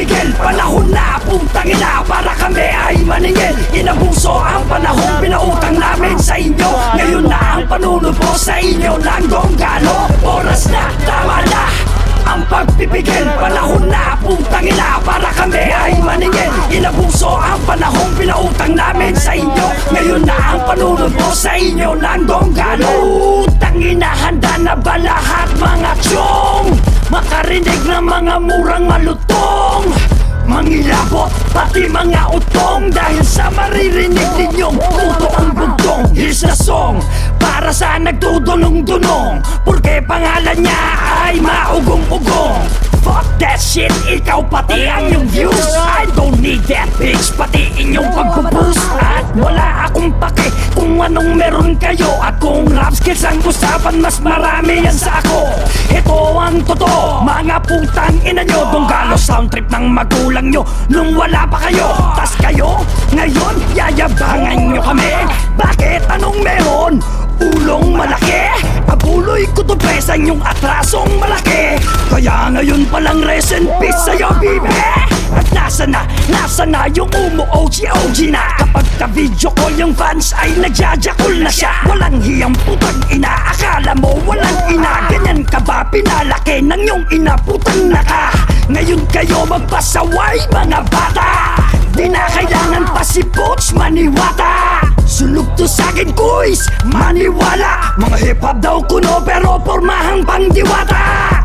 pagpipigil, panahon na putang ina para kami ay maningil. Inabuso ang panahon, pinautang namin sa inyo. Ngayon na ang panunubo sa inyo ng donggalo. Oras na, tama na ang pagpipigil, panahon na putang ina para kami ay maningil. Inabuso ang panahon, pinautang namin sa inyo. Ngayon na ang panunubo sa inyo ng donggalo. Putang ina, handa na ba lahat mga tiyong makarinig ng mga murang malutong? Mangilabot, pati mga utong, dahil sa maririnig ninyong puto ang bugtong. Here's the song para sa nagdudunong-dunong, porque pangalan niya ay maugong-ugong. Fuck that shit, ikaw pati ang iyong views. I don't need that bitch, pati inyong pagpupus. At wala akong pake kung anong meron kayo. Akong rap skills ang usapan, mas marami yan sa ako. Ito ang totoo, mga putang ina nyo. Donggalo sound trip ng magulang nyo nung wala pa kayo. Tas kayo, ngayon yayabangan nyo kami. Bakit? Anong meron? Ulong malaki? Abuloy ko to sa inyong atrasong malaki. Kaya ngayon palang rest in peace sa'yo, bibi. At nasa na yung umu-OG na. Kapag ka-video call yung fans ay nagjajakol na siya. Walang hiyang putang ina, akala mo walang ina. Ganyan ka ba pinalaki ng yung ina, putang naka. Ngayon kayo magpasaway mga bata. Di na kailangan pa si Butch maniwata. Sunog to sa'kin kuys, maniwala. Mga hip-hop daw kuno pero pormahang pangdiwata.